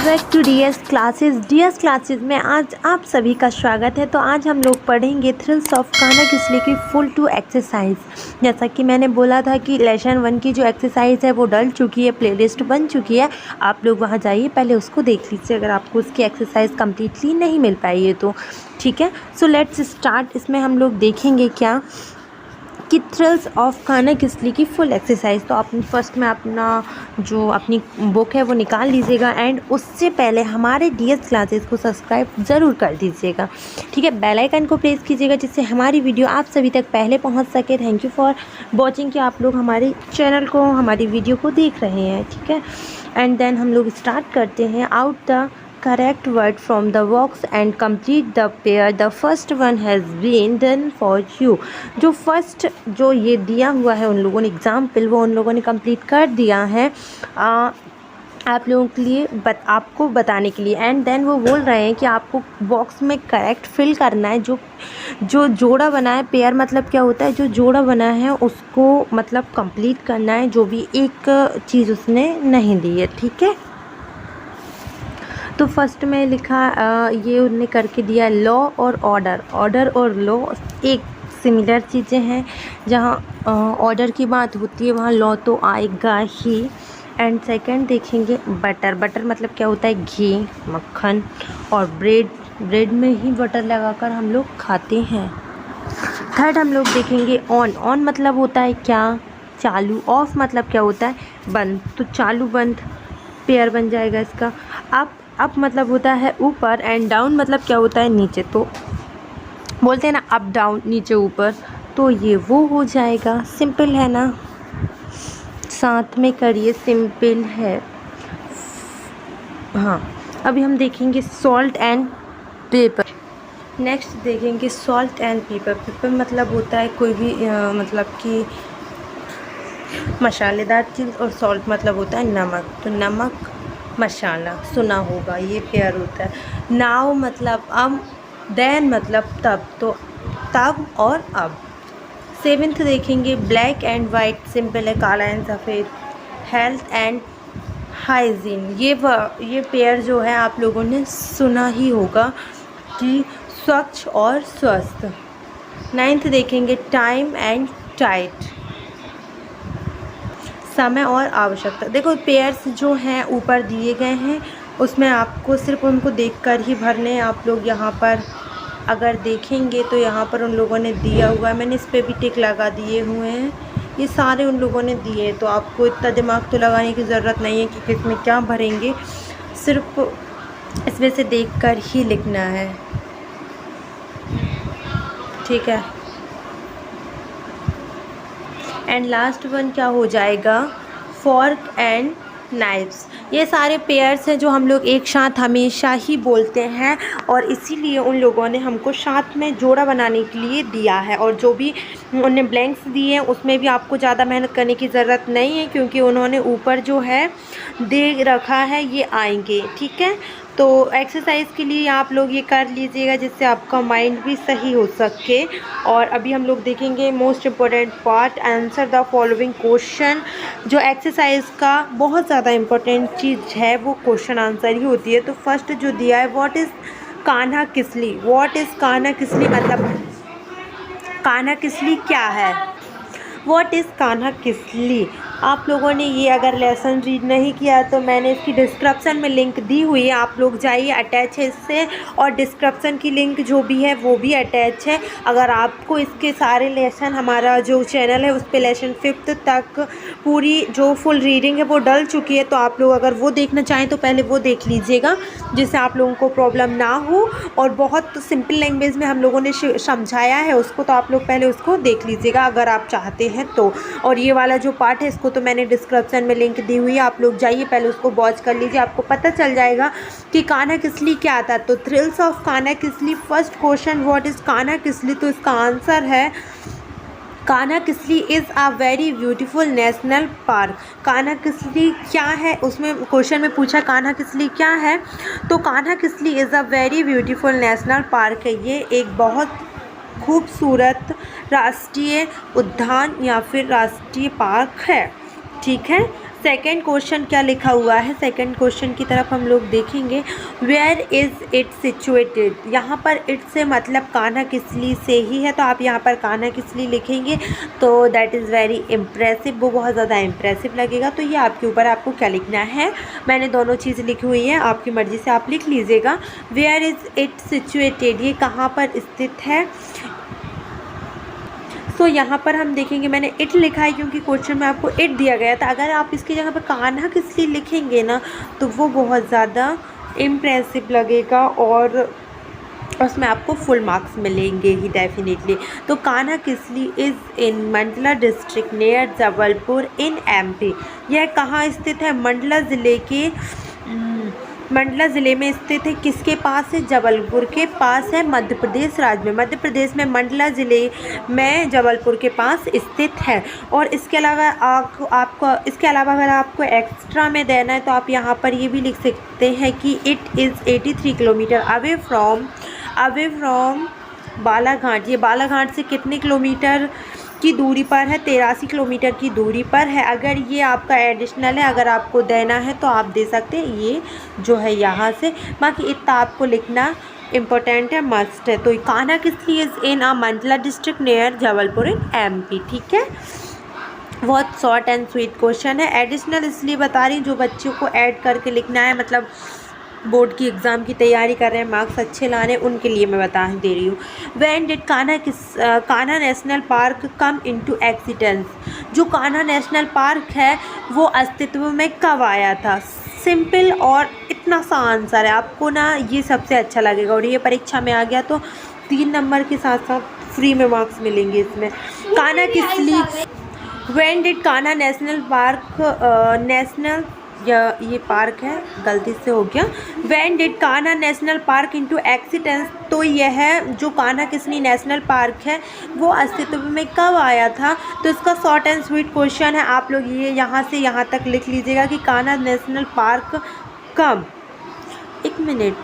Back to DS classes में आज आप सभी का स्वागत है। तो आज हम लोग पढ़ेंगे थ्रिल्स ऑफ कान्हा किसली की फुल टू एक्सरसाइज। जैसा कि मैंने बोला था कि लेसन 1 की जो एक्सरसाइज है वो डल चुकी है, प्लेलिस्ट बन चुकी है, आप लोग वहां जाइए पहले उसको देख लीजिए अगर आपको उसकी एक्सरसाइज कम्प्लीटली नहीं मिल पाई है तो। ठीक है, सो लेट्स स्टार्ट। इसमें हम लोग देखेंगे क्या कि थ्रिल्स ऑफ कान्हा किसली की फुल एक्सरसाइज। तो आप फर्स्ट में अपनी बुक है वो निकाल लीजिएगा एंड उससे पहले हमारे डीएस क्लासेस को सब्सक्राइब ज़रूर कर दीजिएगा। ठीक है, बेल आइकन को प्रेस कीजिएगा जिससे हमारी वीडियो आप सभी तक पहले पहुंच सके। थैंक यू फॉर वॉचिंग कि आप लोग हमारे चैनल को, हमारी वीडियो को देख रहे हैं। ठीक है, एंड देन हम लोग स्टार्ट करते हैं। Out the correct word from the box and complete the pair. The first one has been done for you. जो फर्स्ट जो ये दिया हुआ है उन लोगों ने एग्जाम्पल वो उन लोगों ने कंप्लीट कर दिया है आप लोगों के लिए आपको बताने के लिए। एंड देन वो बोल रहे हैं कि आपको बॉक्स में करेक्ट फिल करना है। जो जोड़ा बना है, पेयर मतलब क्या होता है, जो जोड़ा बना है उसको मतलब कंप्लीट करना है, जो भी एक चीज़ उसने नहीं दी है। ठीक है, तो फर्स्ट में लिखा ये उन्होंने करके दिया लॉ और ऑर्डर और लॉ एक सिमिलर चीज़ें हैं। जहाँ ऑर्डर की बात होती है वहाँ लॉ तो आएगा ही। एंड सेकंड देखेंगे बटर मतलब क्या होता है, घी, मक्खन। और ब्रेड में ही बटर लगाकर हम लोग खाते हैं। थर्ड हम लोग देखेंगे ऑन मतलब होता है क्या, चालू। ऑफ मतलब क्या होता है, बंद। तो चालू बंद पेयर बन जाएगा इसका। अप मतलब होता है ऊपर एंड डाउन मतलब क्या होता है, नीचे। तो बोलते हैं ना अप डाउन, नीचे ऊपर, तो ये वो हो जाएगा। सिंपल है ना, साथ में करिए, सिंपल है। हाँ, अभी हम देखेंगे सॉल्ट एंड पेपर। नेक्स्ट देखेंगे सॉल्ट एंड पेपर मतलब होता है कोई भी मतलब कि मसालेदार चीज़, और सॉल्ट मतलब होता है नमक। तो नमक मसाला सुना होगा, ये पेयर होता है। नाउ मतलब अब, देन मतलब तब, तो तब और अब। सेवेंथ देखेंगे ब्लैक एंड वाइट, सिंपल है, काला एंड सफ़ेद। हेल्थ एंड हाइजीन, ये पेयर जो है आप लोगों ने सुना ही होगा कि स्वच्छ और स्वस्थ। नाइन्थ देखेंगे टाइम एंड टाइट, समय और आवश्यकता। देखो पेयर्स जो हैं ऊपर दिए गए हैं उसमें आपको सिर्फ उनको देखकर ही भरने हैं। आप लोग यहाँ पर अगर देखेंगे तो यहाँ पर उन लोगों ने दिया हुआ है, मैंने इस पर भी टिक लगा दिए हुए हैं, ये सारे उन लोगों ने दिए हैं। तो आपको इतना दिमाग तो लगाने की ज़रूरत नहीं है कि किसमें क्या भरेंगे, सिर्फ इसमें से देखकर ही लिखना है। ठीक है, एंड लास्ट वन क्या हो जाएगा, फॉर्क एंड नाइफ्स। ये सारे पेयर्स हैं जो हम लोग एक साथ हमेशा ही बोलते हैं और इसीलिए उन लोगों ने हमको साथ में जोड़ा बनाने के लिए दिया है। और जो भी उन्होंने ब्लैंक्स दिए हैं उसमें भी आपको ज़्यादा मेहनत करने की ज़रूरत नहीं है क्योंकि उन्होंने ऊपर जो है दे रखा है, ये आएंगे। ठीक है, तो एक्सरसाइज के लिए आप लोग ये कर लीजिएगा जिससे आपका माइंड भी सही हो सके। और अभी हम लोग देखेंगे most important part, answer the following question. जो एक्सरसाइज का बहुत ज़्यादा इम्पोर्टेंट चीज़ है वो क्वेश्चन आंसर ही होती है। तो फर्स्ट जो दिया है, what is Kanha Kisli. What is Kanha Kisli मतलब कान्हा किसली क्या है, व्हाट इज़ कान्हा किसली। आप लोगों ने ये अगर लेसन रीड नहीं किया तो मैंने इसकी डिस्क्रिप्शन में लिंक दी हुई है, आप लोग जाइए, अटैच है इससे। और डिस्क्रिप्शन की लिंक जो भी है वो भी अटैच है। अगर आपको इसके सारे लेसन, हमारा जो चैनल है उस पर लेसन 5th तक पूरी जो फुल रीडिंग है वो डल चुकी है, तो आप लोग अगर वो देखना चाहें तो पहले वो देख लीजिएगा जिससे आप लोगों को प्रॉब्लम ना हो। और बहुत सिंपल लैंग्वेज में हम लोगों ने समझाया है उसको, तो आप लोग पहले उसको देख लीजिएगा अगर आप चाहते हैं तो। और ये वाला जो पार्ट है इसको तो मैंने डिस्क्रिप्शन में लिंक दी हुई है, आप लोग जाइए पहले उसको वॉच कर लीजिए, आपको पता चल जाएगा कि कान्हा किसली क्या आता है। तो thrills of Kanha Kisli, first question what is Kanha Kisli, तो इसका आंसर है Kanha Kisli is a very beautiful national park. Kanha Kisli क्या है, उसमें क्वेश्चन में पूछा कान्हा किसली क्या है, तो Kanha Kisli is a very beautiful national park है। ये एक बहुत खूबसूरत राष्ट्रीय उद्यान या फिर राष्ट्रीय पार्क है। ठीक है, सेकंड क्वेश्चन क्या लिखा हुआ है, सेकंड क्वेश्चन की तरफ हम लोग देखेंगे। वेयर इज़ इट सिचुएटेड, यहाँ पर इट से मतलब कान्हा किसली से ही है, तो आप यहाँ पर कान्हा किसली लिखेंगे तो दैट इज़ वेरी इम्प्रेसिव, वो बहुत ज़्यादा इम्प्रेसिव लगेगा। तो ये आपके ऊपर, आपको क्या लिखना है। मैंने दोनों चीज़ लिखी हुई हैं, आपकी मर्ज़ी से आप लिख लीजिएगा। वेयर इज़ इट सिचुएटेड, ये कहाँ पर स्थित है। तो यहाँ पर हम देखेंगे, मैंने इट लिखा है क्योंकि क्वेश्चन में आपको इट दिया गया था। अगर आप इसकी जगह पर कान्हा किसली लिखेंगे ना तो वो बहुत ज़्यादा इम्प्रेसिव लगेगा और उसमें आपको फुल मार्क्स मिलेंगे ही डेफिनेटली। तो Kanha Kisli is in Mandla district near Jabalpur in MP। यह कहाँ स्थित है, मंडला ज़िले में स्थित है। किसके पास है, जबलपुर के पास है, मध्य प्रदेश राज्य में। मध्य प्रदेश में मंडला ज़िले में जबलपुर के पास स्थित है। और इसके अलावा आपको इसके अलावा अगर आपको एक्स्ट्रा में देना है तो आप यहाँ पर ये भी लिख सकते हैं कि it is 83 kilometre away from Balaghat. ये बालाघाट से कितने किलोमीटर की दूरी पर है, 83 किलोमीटर की दूरी पर है। अगर ये आपका एडिशनल है, अगर आपको देना है तो आप दे सकते हैं, ये जो है यहाँ से। बाकी इतना आपको लिखना इम्पोर्टेंट है, मस्ट है। तो Kanha Kisli is in Mandla district near Jabalpur in MP। ठीक है, बहुत शॉर्ट एंड स्वीट क्वेश्चन है। एडिशनल इसलिए बता रही हूँ जो बच्चों को ऐड करके लिखना है, मतलब बोर्ड की एग्ज़ाम की तैयारी कर रहे हैं, मार्क्स अच्छे लाने, उनके लिए मैं बता दे रही हूँ। When did Kanha national park come into existence, जो कान्हा नेशनल पार्क है वो अस्तित्व में कब आया था। सिंपल और इतना सा आंसर है, आपको ना ये सबसे अच्छा लगेगा। और ये परीक्षा में आ गया तो 3 नंबर के साथ साथ फ्री में मार्क्स मिलेंगे इसमें। Kanha Kisli, when did Kanha national park ये पार्क है, गलती से हो गया। When did Kanha national park into existence, तो यह है जो कान्हा किसली नेशनल पार्क है वो अस्तित्व में कब आया था। तो इसका शॉर्ट एंड स्वीट क्वेश्चन है, आप लोग ये यहाँ से यहाँ तक लिख लीजिएगा कि कान्हा नेशनल पार्क कब। एक मिनट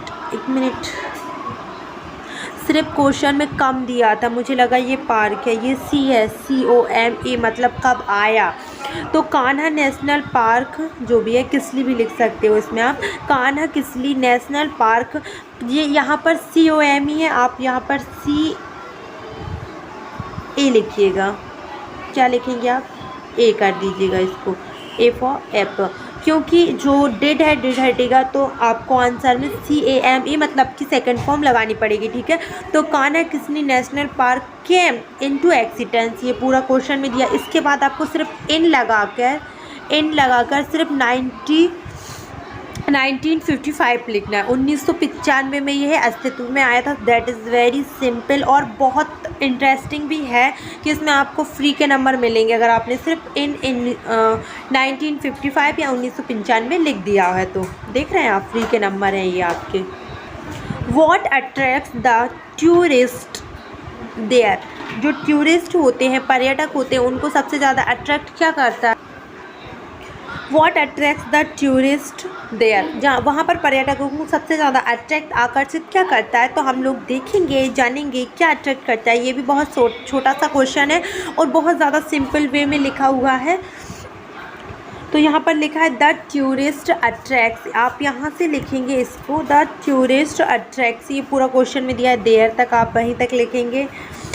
सिर्फ क्वेश्चन में कम दिया था, मुझे लगा ये पार्क है, ये C है, COME मतलब कब आया। तो कान्हा नेशनल पार्क जो भी है, किसली भी लिख सकते हो इसमें आप, कान्हा किसली नेशनल पार्क। ये यहाँ पर COME है, आप यहाँ पर CA लिखिएगा। क्या लिखेंगे आप, A कर दीजिएगा इसको, A फॉर एप्पल, क्योंकि जो डिड हटेगा तो आपको आंसर में CAME मतलब कि सेकंड फॉर्म लगानी पड़ेगी। ठीक है, तो Kanha Kisli national park came into existence, ये पूरा क्वेश्चन में दिया। इसके बाद आपको सिर्फ इन लगाकर सिर्फ 1955 लिखना है। 1995 में यह अस्तित्व में आया था। दैट इज़ वेरी सिंपल और बहुत इंटरेस्टिंग भी है कि इसमें आपको फ्री के नंबर मिलेंगे अगर आपने सिर्फ इन 1955 या 1995 लिख दिया है तो। देख रहे हैं आप, फ्री के नंबर हैं ये आपके। What attracts the tourist there, जो टूरिस्ट होते हैं, पर्यटक होते हैं, उनको सबसे ज़्यादा अट्रैक्ट क्या करता है। What attracts the tourist there, जहाँ वहाँ पर पर्यटकों को सबसे ज़्यादा अट्रैक्ट आकर्षित क्या करता है। तो हम लोग देखेंगे, जानेंगे क्या अट्रैक्ट करता है। ये भी बहुत छोटा सा क्वेश्चन है और बहुत ज़्यादा सिंपल वे में लिखा हुआ है। तो यहाँ पर लिखा है द टूरिस्ट अट्रैक्ट्स, आप यहाँ से लिखेंगे इसको, द टूरिस्ट अट्रैक्ट्स। ये पूरा क्वेश्चन में दिया है, देयर तक आप वहीं तक लिखेंगे।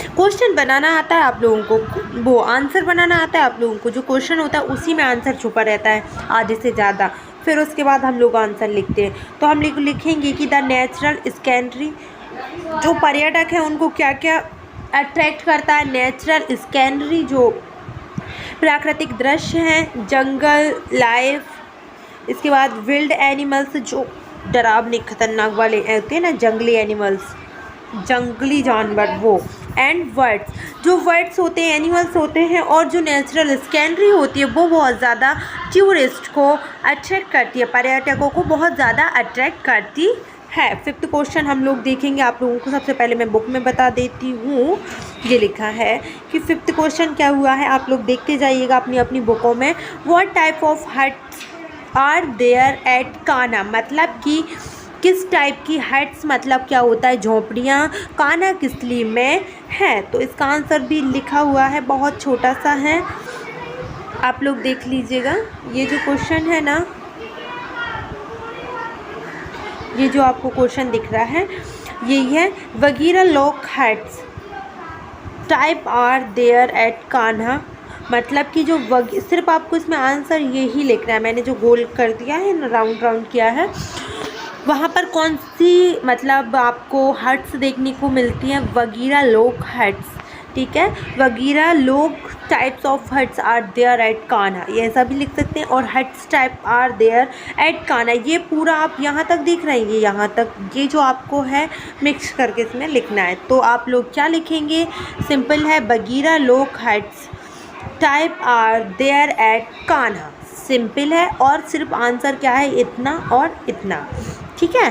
क्वेश्चन बनाना आता है आप लोगों को, वो आंसर बनाना आता है आप लोगों को। जो क्वेश्चन होता है उसी में आंसर छुपा रहता है आधे से ज़्यादा, फिर उसके बाद हम लोग आंसर लिखते हैं। तो हम लिखेंगे कि द नेचुरल स्कैनरी, जो पर्यटक हैं उनको क्या क्या अट्रैक्ट करता है। नेचुरल स्कैनरी जो प्राकृतिक दृश्य हैं, जंगल लाइफ, इसके बाद विल्ड एनिमल्स जो डरावने खतरनाक वाले होते हैं ना, जंगली एनिमल्स, जंगली जानवर वो, एंड वर्ड्स, जो वर्ड्स होते हैं, एनिमल्स होते हैं, और जो नेचुरल स्कैनरी होती है वो बहुत ज़्यादा टूरिस्ट को अट्रैक्ट करती है, पर्यटकों को बहुत ज़्यादा अट्रैक्ट करती है। 5th क्वेश्चन हम लोग देखेंगे। आप लोगों को सबसे पहले मैं बुक में बता देती हूँ, ये लिखा है कि 5th क्वेश्चन क्या हुआ है, आप लोग देखते जाइएगा अपनी अपनी बुकों में। What type of huts are there at Kanha, मतलब कि किस टाइप की हट्स मतलब क्या होता है, झोंपड़ियाँ कान्हा किसली में है। तो इसका आंसर भी लिखा हुआ है, बहुत छोटा सा है। आप लोग देख लीजिएगा, ये जो क्वेश्चन है ना, ये जो आपको क्वेश्चन दिख रहा है यही है, वगीरा log huts type are there at Kanha. मतलब कि जो सिर्फ आपको इसमें आंसर यही लिखना है। मैंने जो गोल कर दिया है ना, राउंड राउंड किया है, वहाँ पर कौन सी मतलब आपको हट्स देखने को मिलती हैं, वगीरा लोक हट्स, ठीक है। वगीरा log types of huts are there at Kanha, ये ऐसा भी लिख सकते हैं। और huts type are there at Kanha, ये पूरा आप यहाँ तक देख रहे हैं, ये यहाँ तक, ये जो आपको है मिक्स करके इसमें लिखना है। तो आप लोग क्या लिखेंगे, सिंपल है, वगीरा log huts type are there at Kanha, simple है। और सिर्फ आंसर क्या है, इतना और इतना, ठीक है।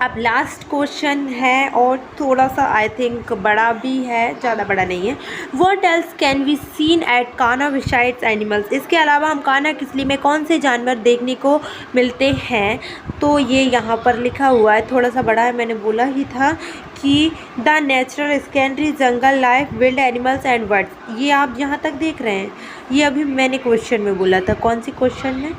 अब लास्ट क्वेश्चन है और थोड़ा सा आई थिंक बड़ा भी है, ज़्यादा बड़ा नहीं है। What else can we seen at Kanha besides animals, इसके अलावा हम कान्हा किसली में कौन से जानवर देखने को मिलते हैं। तो ये यहाँ पर लिखा हुआ है, थोड़ा सा बड़ा है, मैंने बोला ही था कि the natural scenery jungle life wild animals and birds, ये आप यहाँ तक देख रहे हैं, ये अभी मैंने क्वेश्चन में बोला था। कौन सी क्वेश्चन में,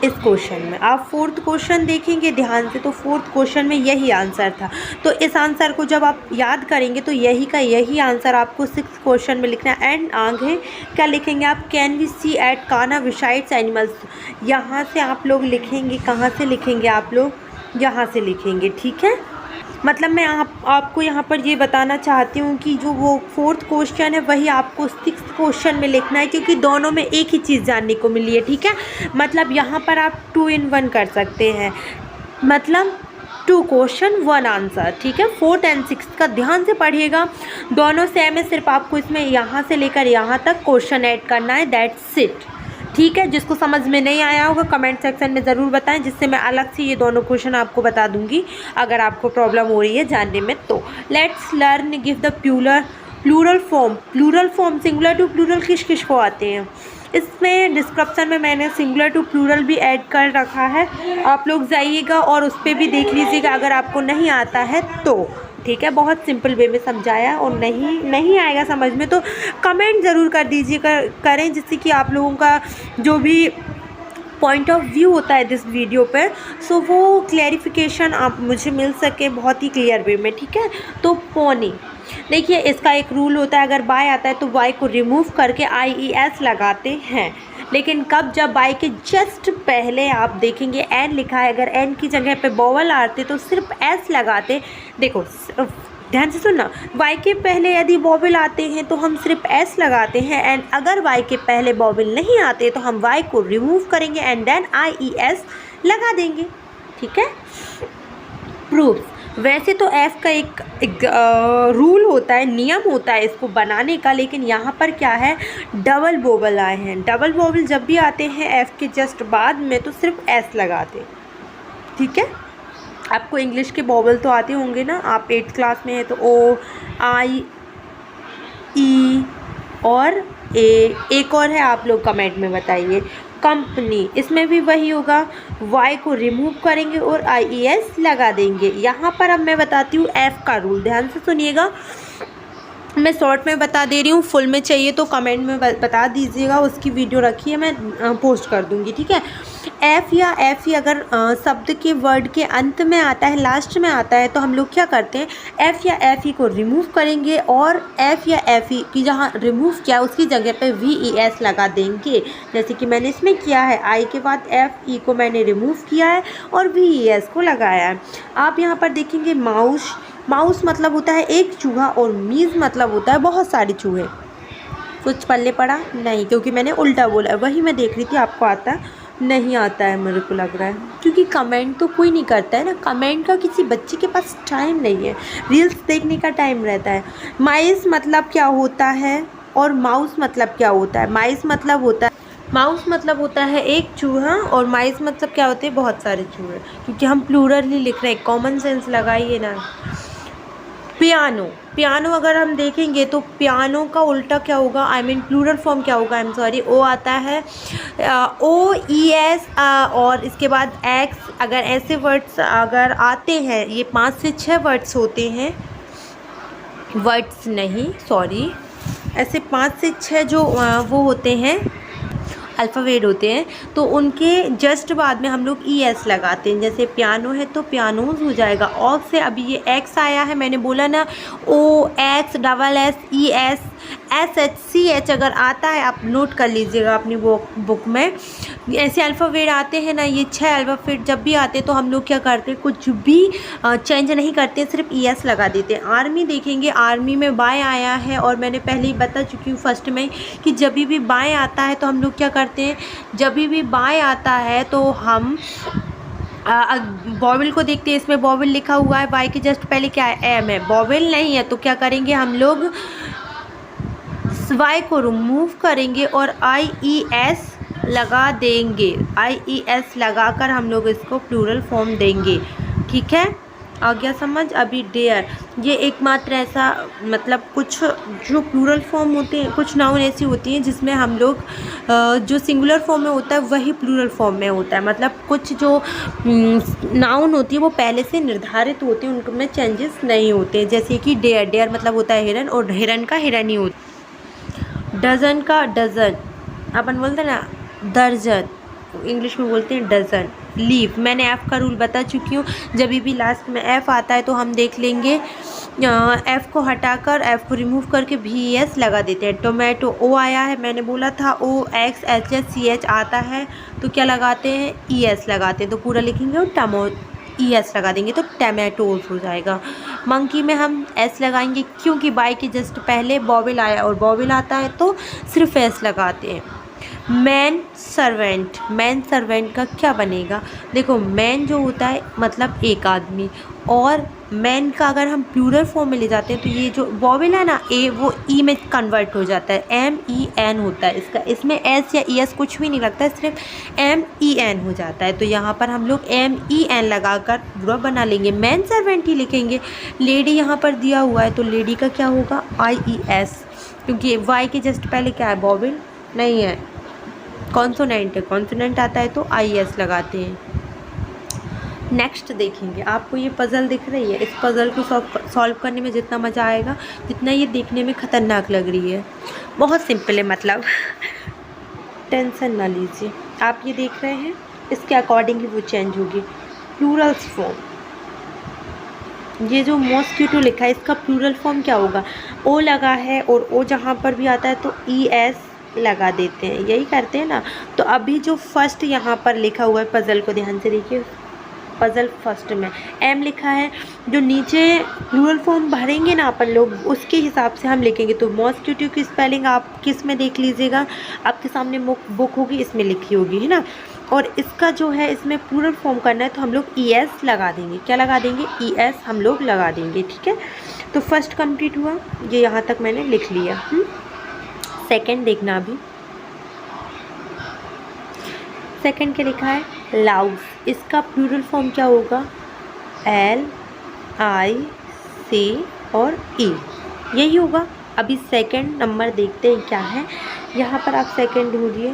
इस क्वेश्चन में आप फोर्थ क्वेश्चन देखेंगे ध्यान से, तो फोर्थ क्वेश्चन में यही आंसर था। तो इस आंसर को जब आप याद करेंगे तो यही का यही आंसर आपको सिक्स क्वेश्चन में लिखना है। एंड आगे क्या लिखेंगे आप, can we see at Kanha besides animals, यहाँ से आप लोग लिखेंगे, कहाँ से लिखेंगे आप लोग, यहाँ से लिखेंगे, ठीक है। मतलब मैं आपको यहाँ पर ये बताना चाहती हूँ कि जो वो फोर्थ क्वेश्चन है वही आपको सिक्स्थ क्वेश्चन में लिखना है, क्योंकि दोनों में एक ही चीज़ जानने को मिली है, ठीक है। मतलब यहाँ पर आप 2 in 1 कर सकते हैं, मतलब 2 क्वेश्चन 1 आंसर, ठीक है। फोर्थ एंड सिक्स्थ का ध्यान से पढ़िएगा, दोनों सेम है, सिर्फ आपको इसमें यहाँ से लेकर यहाँ तक क्वेश्चन ऐड करना है, दैट्स इट, ठीक है। जिसको समझ में नहीं आया होगा कमेंट सेक्शन में ज़रूर बताएं, जिससे मैं अलग से ये दोनों क्वेश्चन आपको बता दूंगी अगर आपको प्रॉब्लम हो रही है जानने में। तो let's learn give the plural form singular to plural किस किस को आते हैं। इसमें डिस्क्रिप्शन में मैंने सिंगुलर टू प्लूरल भी ऐड कर रखा है, आप लोग जाइएगा और उस पर भी देख लीजिएगा अगर आपको नहीं आता है तो, ठीक है। बहुत सिंपल वे में समझाया, और नहीं आएगा समझ में तो कमेंट ज़रूर कर दीजिएगा, करें, जिससे कि आप लोगों का जो भी पॉइंट ऑफ व्यू होता है दिस वीडियो पे, सो वो क्लैरिफिकेशन आप मुझे मिल सके बहुत ही क्लियर वे में, ठीक है। तो पोनी, देखिए इसका एक रूल होता है, अगर बाय आता है तो वाई को रिमूव करके IES लगाते हैं, लेकिन कब, जब वाई के जस्ट पहले आप देखेंगे एन लिखा है, अगर एन की जगह पे वोवेल आते तो सिर्फ एस लगाते। देखो ध्यान से सुनना, वाई के पहले यदि वोवेल आते हैं तो हम सिर्फ एस लगाते हैं, एंड अगर वाई के पहले वोवेल नहीं आते तो हम वाई को रिमूव करेंगे एंड देन IES लगा देंगे, ठीक है। प्रूफ, वैसे तो एफ़ का एक रूल होता है, नियम होता है इसको बनाने का, लेकिन यहाँ पर क्या है, डबल वोवेल आए हैं। डबल वोवेल जब भी आते हैं एफ़ के जस्ट बाद में तो सिर्फ एस लगाते, ठीक है। आपको इंग्लिश के वोवेल तो आते होंगे ना, आप 8th क्लास में हैं तो O, I, E और A, एक और है, आप लोग कमेंट में बताइए। कंपनी, इसमें भी वही होगा, वाई को रिमूव करेंगे और IES लगा देंगे। यहाँ पर अब मैं बताती हूँ एफ़ का रूल, ध्यान से सुनिएगा, मैं शॉर्ट में बता दे रही हूँ, फुल में चाहिए तो कमेंट में बता दीजिएगा, उसकी वीडियो रखी है, मैं पोस्ट कर दूँगी, ठीक है। एफ़ या एफ़ ही अगर शब्द के वर्ड के अंत में आता है, लास्ट में आता है, तो हम लोग क्या करते हैं, एफ़ या एफ़ ही को रिमूव करेंगे और एफ़ या एफ़ ही की जहाँ रिमूव किया उसकी जगह पे VES लगा देंगे, जैसे कि मैंने इसमें किया है। आई के बाद एफ़ ई को मैंने रिमूव किया है और VES को लगाया है। आप यहाँ पर देखेंगे माउस, माउस मतलब होता है एक चूहा और मीज़ मतलब होता है बहुत सारे चूहे। कुछ पल्ले पड़ा नहीं, क्योंकि मैंने उल्टा बोला, वही मैं देख रही थी आपको आता है नहीं आता है, मेरे को लग रहा है, क्योंकि कमेंट तो कोई नहीं करता है ना, कमेंट का किसी बच्चे के पास टाइम नहीं है, रील्स देखने का टाइम रहता है। माइस मतलब क्या होता है और माउस मतलब क्या होता है, माउस मतलब होता है एक चूहा और माइस मतलब क्या होते हैं बहुत सारे चूहे, क्योंकि हम प्लूरल ही लिख रहे हैं, कॉमन सेंस लगाइए ना। पियानो अगर हम देखेंगे तो पियानो का उल्टा क्या होगा, आई मीन प्लूरल फॉर्म क्या होगा, ओ आता है, OES और इसके बाद एक्स, अगर ऐसे वर्ड्स अगर आते हैं, ये 5 से 6 वर्ड्स होते हैं, वर्ड्स नहीं सॉरी, ऐसे 5 से 6 जो वो होते हैं अल्फ़ाबेट होते हैं, तो उनके जस्ट बाद में हम लोग ई एस लगाते हैं। जैसे पियानो है तो पियानोज हो जाएगा। और से अभी ये एक्स आया है, मैंने बोला ना O X double S E S S H C H अगर आता है आप नोट कर लीजिएगा अपनी बुक में। ऐसे अल्फ़ाबेट आते हैं ना, ये 6 अल्फ़ाबेट जब भी आते हैं तो हम लोग क्या करते हैं, कुछ भी चेंज नहीं करते, सिर्फ ई एस लगा देते हैं। आर्मी देखेंगे, आर्मी में बाय आया है और मैंने पहले ही बता चुकी हूँ फर्स्ट में कि जब भी बाय आता है तो हम लोग क्या करते हैं, जब भी बाय आता है तो हम बॉबिल को देखते हैं। इसमें बॉबिल लिखा हुआ है, बाय के जस्ट पहले क्या है, एम है, बॉबिल नहीं है, तो क्या करेंगे हम लोग वाई को रिमूव करेंगे और आई ई एस लगा देंगे। आई ई एस लगाकर हम लोग इसको प्लूरल फॉर्म देंगे। ठीक है, आ गया समझ। अभी डेयर, ये एकमात्र ऐसा मतलब कुछ जो प्लूरल फॉर्म होते हैं, कुछ नाउन ऐसी होती हैं जिसमें हम लोग जो सिंगुलर फॉर्म में होता है वही प्लूरल फॉर्म में होता है। मतलब कुछ जो नाउन होती है वो पहले से निर्धारित होती है, उनमें चेंजेस नहीं होते। जैसे कि डेयर, डेयर मतलब होता है हिरन, और हिरन का हिरन ही होता है। डज़न का डज़न, अपन बोलते हैं ना दर्जन, इंग्लिश में बोलते हैं डज़न। लीव, मैंने एफ़ का रूल बता चुकी हूँ। जब भी लास्ट में एफ़ आता है तो हम देख लेंगे एफ़ को हटाकर, एफ़ को रिमूव करके वी एस लगा देते हैं। टोमेटो, ओ आया है, मैंने बोला था O X H H C H आता है तो क्या लगाते हैं, ई एस लगाते हैं। तो पूरा लिखेंगे और टमो ई एस लगा देंगे तो टमेटोज हो जाएगा। मंकी में हम एस लगाएंगे क्योंकि बाय के जस्ट पहले बॉबिल आया और बॉबिल आता है तो सिर्फ एस लगाते हैं। मैन सर्वेंट, मैन सर्वेंट का क्या बनेगा, देखो मैन जो होता है मतलब एक आदमी, और मैन का अगर हम प्लूरल फॉर्म में ले जाते हैं तो ये जो बॉबिल है ना ए, वो ई में कन्वर्ट हो जाता है, एम ई एन होता है इसका। इसमें एस या ई एस कुछ भी नहीं लगता है, सिर्फ एम ई एन हो जाता है। तो यहाँ पर हम लोग एम ई एन लगाकर पूरा बना लेंगे, मैन सर्वेंट ही लिखेंगे। लेडी यहाँ पर दिया हुआ है तो लेडी का क्या होगा, आई ई एस, क्योंकि वाई के जस्ट पहले क्या है, बॉबिल नहीं है, कॉन्सोनेंट है, कॉन्सोनेंट आता है तो आई एस लगाते हैं। नेक्स्ट देखेंगे, आपको ये पज़ल दिख रही है, इस पज़ल को सॉल्व करने में जितना मज़ा आएगा जितना ये देखने में ख़तरनाक लग रही है। बहुत सिंपल है, मतलब टेंशन ना लीजिए। आप ये देख रहे हैं, इसके अकॉर्डिंग ही वो चेंज होगी। प्लूरल्स फॉर्म, ये जो मॉस्किटो लिखा है इसका प्लूरल फॉर्म क्या होगा, ओ लगा है और ओ जहाँ पर भी आता है तो ई एस लगा देते हैं, यही करते हैं ना। तो अभी जो फर्स्ट यहाँ पर लिखा हुआ है, पज़ल को ध्यान से देखिए, पज़ल फर्स्ट में एम लिखा है, जो नीचे प्लूरल फॉर्म भरेंगे ना अपन लोग उसके हिसाब से हम लिखेंगे। तो मॉस्किटो की स्पेलिंग आप किस में देख लीजिएगा, आपके सामने बुक होगी, इसमें लिखी होगी, है ना। और इसका जो है इसमें प्लूरल फॉर्म करना है तो हम लोग ई एस लगा देंगे। क्या लगा देंगे, ई एस हम लोग लगा देंगे। ठीक है, तो फर्स्ट कंप्लीट हुआ, ये यहाँ तक मैंने लिख लिया। सेकंड देखना, अभी सेकंड क्या लिखा है, लाउस, इसका प्लूरल फॉर्म क्या होगा, एल आई सी और ई, यही होगा। अभी सेकंड नंबर देखते हैं क्या है, यहाँ पर आप सेकंड ढूंढिए।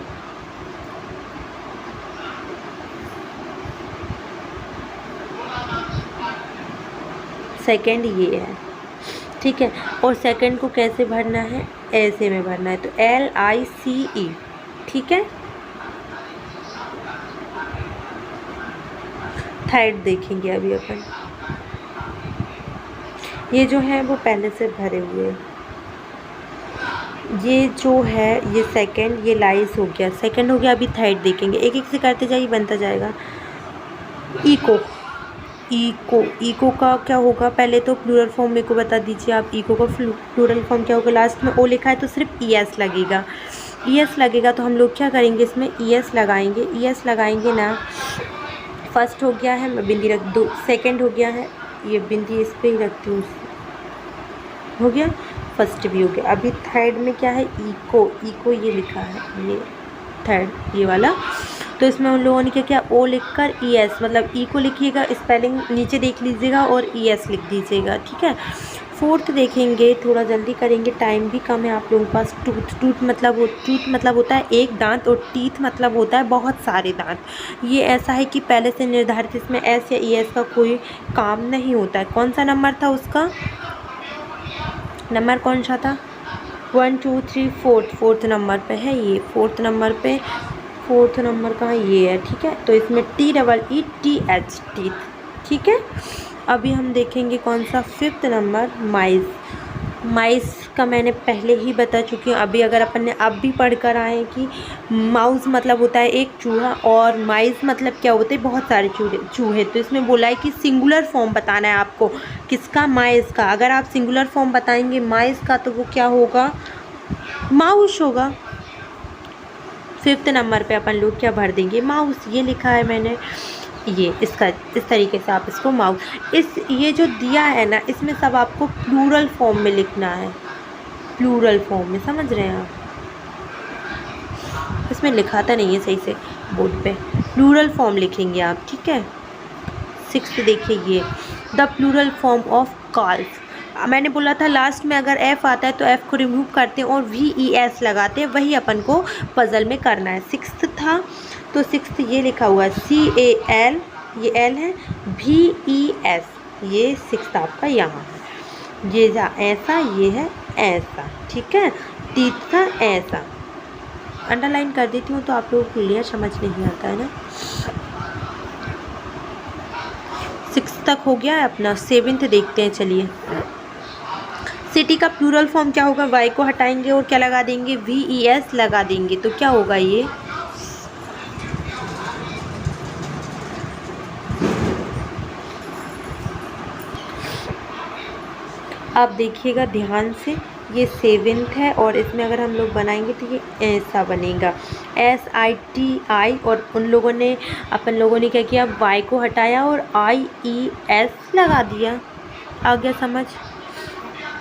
सेकंड ये है, ठीक है, और सेकंड को कैसे भरना है, ऐसे में भरना है, तो एल आई सी ई। ठीक है, थर्ड देखेंगे अभी अपन, ये जो है वो पहले से भरे हुए, ये जो है ये सेकंड, ये लाइस हो गया, सेकंड हो गया। अभी थर्ड देखेंगे, एक एक से करते जाइए, बनता जाएगा। इको, इको, इको का क्या होगा, पहले तो प्लूरल फॉर्म मेरे को बता दीजिए आप, इको का प्लूरल फॉर्म क्या होगा। लास्ट में ओ लिखा है तो सिर्फ ई एस लगेगा, ई एस लगेगा तो हम लोग क्या करेंगे, इसमें ई एस लगाएंगे। ई एस लगाएंगे ना, फर्स्ट हो गया है, मैं बिंदी रख दो, सेकंड हो गया है, ये बिंदी इस पर ही रखती हूँ, हो गया, फर्स्ट भी हो गया। अभी थर्ड में क्या है, इको, इको ये लिखा है, ये थर्ड ये वाला, तो इसमें उन लोगों ने क्या किया, ओ लिखकर ई एस, मतलब ई को लिखिएगा, स्पेलिंग नीचे देख लीजिएगा और ई एस लिख दीजिएगा। ठीक है, फोर्थ देखेंगे, थोड़ा जल्दी करेंगे, टाइम भी कम है आप लोगों के पास। टूथ, टूथ मतलब होता है एक दांत, और टीथ मतलब होता है बहुत सारे दांत। ये ऐसा है कि पहले से निर्धारित, इसमें एस या ई एस का कोई काम नहीं होता है। कौन सा नंबर था उसका, नंबर कौन सा था, 1 2 3 फोर्थ नंबर पे है ये, फोर्थ नंबर पे, फोर्थ नंबर कहाँ ये है, ठीक है। तो इसमें TEETH, टीथ, ठीक है। अभी हम देखेंगे कौन सा, फिफ्थ नंबर माइस। माइस का मैंने पहले ही बता चुकी हूँ। अभी अगर अपन ने अब भी पढ़ कर आए हैं कि माउस मतलब होता है एक चूहा, और माइस मतलब क्या होते हैं, बहुत सारे चूहे। तो इसमें बोला है कि सिंगुलर फॉर्म बताना है आपको, किसका, माइस का। अगर आप सिंगुलर फॉर्म बताएंगे माइस का तो वो क्या होगा, माउस होगा। फिफ्थ नंबर पे अपन लोग क्या भर देंगे, माउस। ये लिखा है मैंने, ये इसका इस तरीके से आप इसको माउस, इस ये जो दिया है ना, इसमें सब आपको प्लूरल फॉर्म में लिखना है, प्लूरल फॉर्म में, समझ रहे हैं आप। इसमें लिखाता नहीं है सही से बोर्ड पे, प्लूरल फॉर्म लिखेंगे आप, ठीक है। सिक्स्थ देखिए ये, the plural form of calf. मैंने बोला था लास्ट में अगर एफ़ आता है तो एफ़ को रिमूव करते हैं और VES लगाते हैं, वही अपन को पज़ल में करना है। सिक्स्थ था तो सिक्स्थ ये लिखा हुआ है CAL, ये L है, VES, ये सिक्स्थ आपका यहाँ है। ये जा ऐसा, ये है ऐसा, ठीक है। टीथ का ऐसा, अंडरलाइन कर देती हूँ तो आप लोगों को क्लियर समझ नहीं आता है ना। सिक्स तक हो गया है अपना, सेवेंथ देखते हैं, चलिए। सिटी का प्लूरल फॉर्म क्या होगा, वाई को हटाएंगे और क्या लगा देंगे, VES लगा देंगे, तो क्या होगा ये, आप देखिएगा ध्यान से, ये सेवेंथ है और इसमें अगर हम लोग बनाएंगे तो ये ऐसा बनेगा, SITI, और उन लोगों ने, अपन लोगों ने क्या किया, वाई को हटाया और IES लगा दिया। आ गया समझ।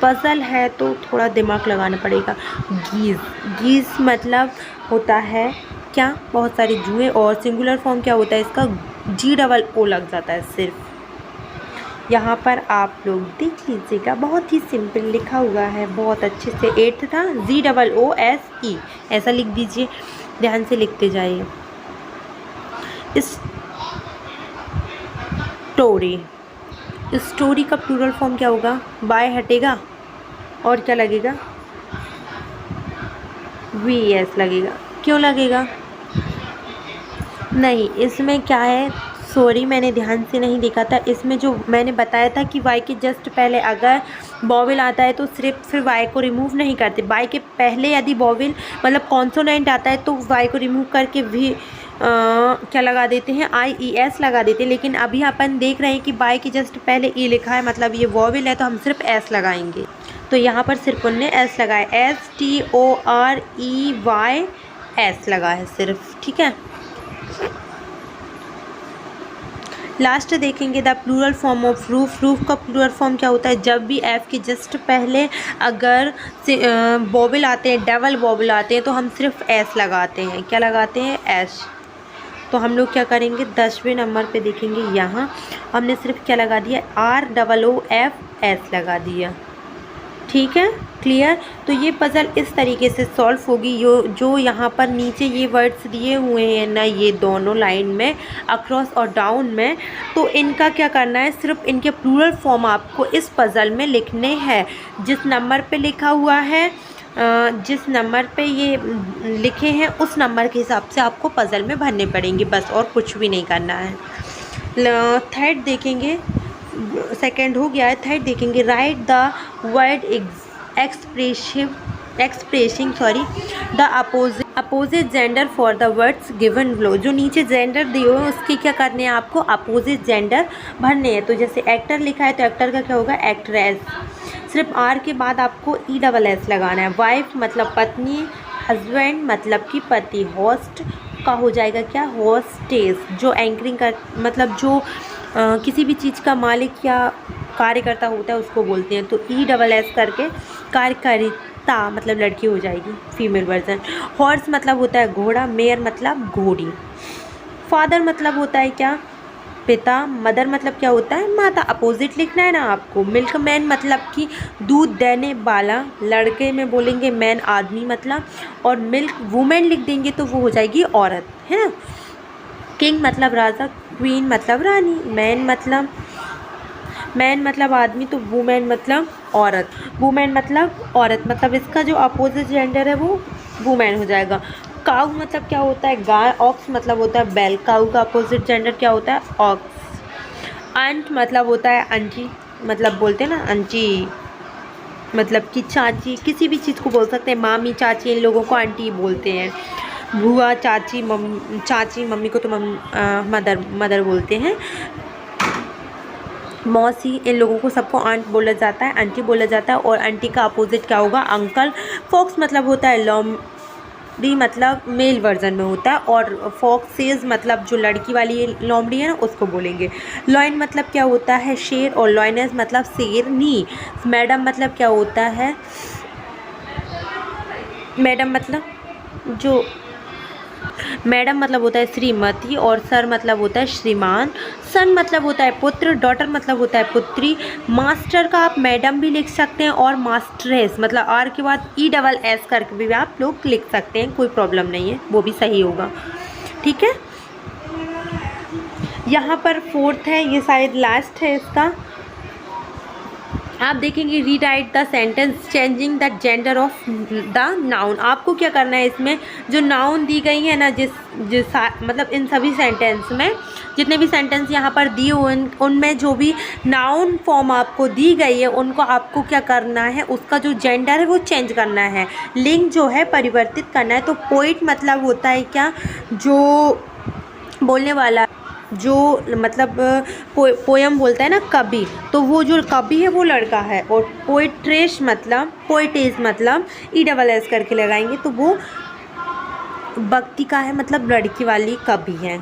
पज़ल है तो थोड़ा दिमाग लगाना पड़ेगा। गीज़, गीज़ मतलब होता है क्या, बहुत सारे जुए, और सिंगुलर फॉर्म क्या होता है इसका, GOO लग जाता है सिर्फ। यहाँ पर आप लोग देख लीजिएगा, बहुत ही सिंपल लिखा हुआ है, बहुत अच्छे से। एट्थ था GOOSE, ऐसा लिख दीजिए, ध्यान से लिखते जाइए। स्टोरी, स्टोरी का प्लूरल फॉर्म क्या होगा, बाय हटेगा और क्या लगेगा, VES लगेगा। क्यों लगेगा, नहीं इसमें क्या है, सॉरी मैंने ध्यान से नहीं देखा था। इसमें जो मैंने बताया था कि वाई के जस्ट पहले अगर वॉवेल आता है तो सिर्फ फिर वाई को रिमूव नहीं करते, वाई के पहले यदि वॉवेल मतलब कॉन्सोनेंट आता है तो वाई को रिमूव करके भी क्या लगा देते हैं, IES लगा देते हैं। लेकिन अभी अपन देख रहे हैं कि वाई के जस्ट पहले E लिखा है, मतलब ये वॉवेल है, तो हम सिर्फ S लगाएंगे। तो यहाँ पर सिर्फ उनने S लगाया, STOREYS लगा है सिर्फ, ठीक है। लास्ट देखेंगे the plural form of roof. Roof का प्लूरल फॉर्म क्या होता है, जब भी एफ के जस्ट पहले अगर वॉवेल आते हैं, डबल वॉवेल आते हैं, तो हम सिर्फ एस लगाते हैं। क्या लगाते हैं, एस। तो हम लोग क्या करेंगे, 10वें नंबर पे देखेंगे, यहाँ हमने सिर्फ क्या लगा दिया, ROOFS लगा दिया, ठीक है, क्लियर। तो ये पज़ल इस तरीके से सॉल्व होगी। जो यहाँ पर नीचे ये वर्ड्स दिए हुए हैं ना, ये दोनों लाइन में, अक्रॉस और डाउन में, तो इनका क्या करना है, सिर्फ इनके प्लूरल फॉर्म आपको इस पज़ल में लिखने हैं। जिस नंबर पे लिखा हुआ है, जिस नंबर पे ये लिखे हैं, उस नंबर के हिसाब से आपको पज़ल में भरने पड़ेंगे, बस, और कुछ भी नहीं करना है। थर्ड देखेंगे, सेकंड हो गया है, थर्ड देखेंगे, right the word expressing the opposite gender for the words given below. जो नीचे जेंडर दिए हुए हैं उसके क्या करने हैं, आपको अपोजिट जेंडर भरने हैं। तो जैसे एक्टर लिखा है तो एक्टर का क्या होगा, एक्ट्रेस। सिर्फ R के बाद आपको ESS लगाना है। वाइफ मतलब पत्नी, हस्बैंड मतलब कि पति, होस्ट का हो जाएगा क्या, होस्टेस। जो एंकरिंग कर मतलब जो किसी भी चीज़ का मालिक या कार्यकर्ता होता है उसको बोलते हैं। तो ESS करके कार्यकारिता मतलब लड़की हो जाएगी, फीमेल वर्जन। हॉर्स मतलब होता है घोड़ा, मेयर मतलब घोड़ी। फादर मतलब होता है क्या, पिता। मदर मतलब क्या होता है, माता। अपोजिट लिखना है ना आपको। मिल्क मैन मतलब कि दूध देने वाला, लड़के में बोलेंगे मैन आदमी मतलब, और मिल्क वुमेन लिख देंगे तो वो हो जाएगी औरत, है ना। किंग मतलब राजा, क्वीन मतलब रानी, मैन मतलब मैन मतलब आदमी, तो वुमेन मतलब औरत। वुमेन मतलब औरत, मतलब इसका जो अपोजिट जेंडर है वो वुमेन हो जाएगा। काऊ मतलब क्या होता है? गाय। ऑक्स मतलब होता है बैल। काऊ का अपोजिट जेंडर क्या होता है? ऑक्स। आंट मतलब होता है आंटी, मतलब बोलते हैं ना आंटी, मतलब कि चाची, किसी भी चीज़ को बोल सकते हैं। मामी, चाची, इन लोगों को आंटी बोलते हैं। बुआ, चाची, चाची मम्मी को तो मदर मदर बोलते हैं। मौसी, इन लोगों को सबको आंट बोला जाता है, आंटी बोला जाता है। और आंटी का अपोजिट क्या होगा? अंकल। फॉक्स मतलब होता है लोमड़ी, मतलब मेल वर्जन में होता है। और फॉक्सेस मतलब जो लड़की वाली लोमड़ी है ना, उसको बोलेंगे। लॉइन मतलब क्या होता है? शेर। और लॉइनस मतलब शेरनी। मैडम मतलब क्या होता है? मैडम मतलब जो मैडम मतलब होता है श्रीमती। और सर मतलब होता है श्रीमान। सन मतलब होता है पुत्र। डॉटर मतलब होता है पुत्री। मास्टर का आप मैडम भी लिख सकते हैं। और मास्टरेस मतलब आर के बाद ESS करके भी आप लोग लिख सकते हैं, कोई प्रॉब्लम नहीं है, वो भी सही होगा। ठीक है, यहाँ पर फोर्थ है, ये शायद लास्ट है इसका। आप देखेंगे rewrite the sentence changing the gender of the noun. आपको क्या करना है, इसमें जो नाउन दी गई है ना, जिस मतलब इन सभी सेंटेंस में जितने भी सेंटेंस यहाँ पर दिए हुए उनमें जो भी नाउन फॉर्म आपको दी गई है, उनको आपको क्या करना है, उसका जो जेंडर है वो चेंज करना है, लिंग जो है परिवर्तित करना है। तो पोइट मतलब होता है क्या? जो बोलने वाला, जो मतलब पोयम बोलता है ना, कवि, तो वो जो कवि है वो लड़का है। और पोइट्रेस मतलब, पोइटेस मतलब ESS करके लगाएंगे तो वो भक्ति का है, मतलब लड़की वाली कवि है।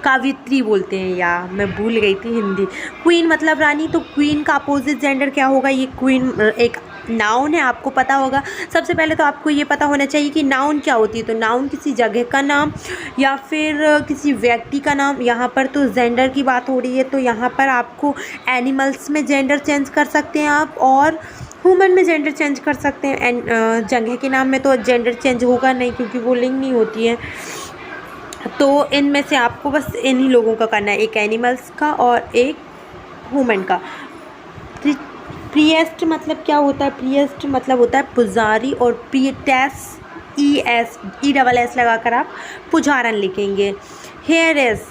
कावित्री बोलते हैं, या मैं भूल गई थी हिंदी। क्वीन मतलब रानी, तो क्वीन का अपोजिट जेंडर क्या होगा? ये क्वीन एक नाउन है, आपको पता होगा। सबसे पहले तो आपको ये पता होना चाहिए कि नाउन क्या होती है। तो नाउन किसी जगह का नाम या फिर किसी व्यक्ति का नाम। यहाँ पर तो जेंडर की बात हो रही है, तो यहाँ पर आपको एनिमल्स में जेंडर चेंज कर सकते हैं आप, और ह्यूमन में जेंडर चेंज कर सकते हैं। एंड जगह के नाम में तो जेंडर चेंज होगा नहीं, क्योंकि वो लिंग नहीं होती है। तो इनमें से आपको बस इन्हीं लोगों का करना है, एक एनिमल्स का और एक ह्यूमन का। प्रिएस्ट मतलब क्या होता है? प्रिएस्ट मतलब होता है पुजारी। और प्रिएटेस ESS लगाकर आप पुजारन लिखेंगे। हेयरेस,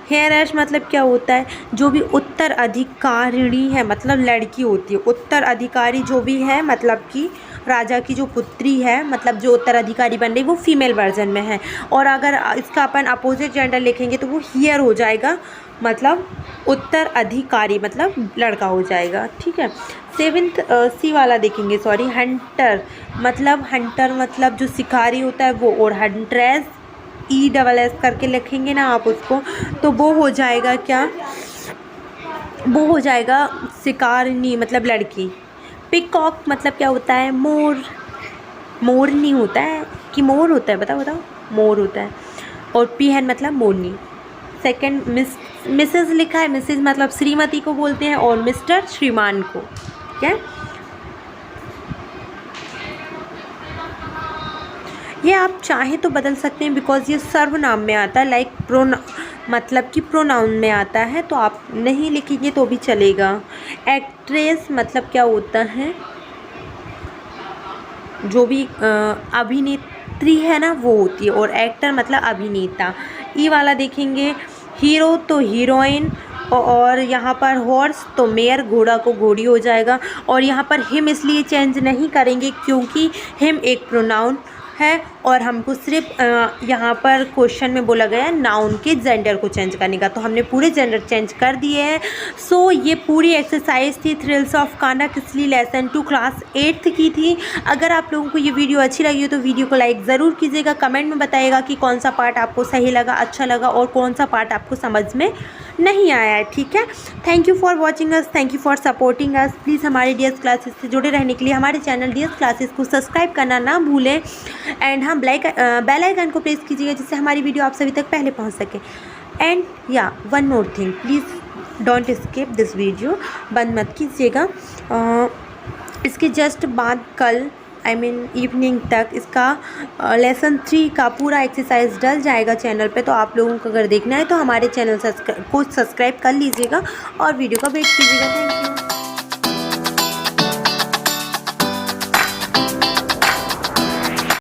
हेयरेस मतलब क्या होता है? जो भी उत्तराधिकारिणी है, मतलब लड़की होती है। उत्तराधिकारी जो भी है, मतलब कि राजा की जो पुत्री है, मतलब जो उत्तराधिकारी बन रही, वो फीमेल वर्जन में है। और अगर इसका अपन अपोजिट जेंडर लिखेंगे तो वो हियर हो जाएगा, मतलब उत्तराधिकारी मतलब लड़का हो जाएगा। ठीक है, सेवेंथ सी वाला देखेंगे, सॉरी, हंटर मतलब जो शिकारी होता है वो। और हंट्रेस ESS करके लिखेंगे ना आप उसको, तो वो हो जाएगा क्या? वो हो जाएगा शिकारनी, मतलब लड़की। पिकॉक मतलब क्या होता है? मोर। मोर नहीं होता है कि मोर होता है? बताओ बताओ, मोर होता है। और पीहन मतलब मोरनी। सेकंड मिसेस लिखा है, मिसेस मतलब श्रीमती को बोलते हैं, और मिस्टर श्रीमान को। क्या ये आप चाहें तो बदल सकते हैं, बिकॉज ये सर्वनाम में आता है, लाइक मतलब कि प्रोनाउन में आता है, तो आप नहीं लिखेंगे तो भी चलेगा। एक्ट्रेस मतलब क्या होता है? जो भी अभिनेत्री है ना, वो होती है। और एक्टर मतलब अभिनेता। ई वाला देखेंगे, हीरो तो हीरोइन। और यहाँ पर हॉर्स तो मेयर, घोड़ा को घोड़ी हो जाएगा। और यहाँ पर हिम इसलिए चेंज नहीं करेंगे क्योंकि हिम एक प्रोनाउन है, और हमको सिर्फ यहाँ पर क्वेश्चन में बोला गया है नाउन के जेंडर को चेंज करने का, तो हमने पूरे जेंडर चेंज कर दिए हैं। सो ये पूरी एक्सरसाइज थी thrills of Kanha Kisli lesson 2 class 8th की थी। अगर आप लोगों को ये वीडियो अच्छी लगी हो तो वीडियो को लाइक ज़रूर कीजिएगा। कमेंट में बताइएगा कि कौन सा पार्ट आपको सही लगा, अच्छा लगा, और कौन सा पार्ट आपको समझ में नहीं आया है। ठीक है, thank you for watching us, thank you for supporting us. Please हमारे DS क्लासेस से जुड़े रहने के लिए हमारे चैनल DS क्लासेस को सब्सक्राइब करना ना भूलें। एंड हम बेल आइकन को प्रेस कीजिएगा, जिससे हमारी वीडियो आप सभी तक पहले पहुंच सके। एंड या one more thing, please don't skip this video, बंद मत कीजिएगा। इसके जस्ट बाद कल इवनिंग तक इसका लेसन 3 का पूरा एक्सरसाइज डल जाएगा चैनल पे। तो आप लोगों को अगर देखना है तो हमारे चैनल को सब्सक्राइब कर लीजिएगा और वीडियो का वेट कीजिएगा। Thank you.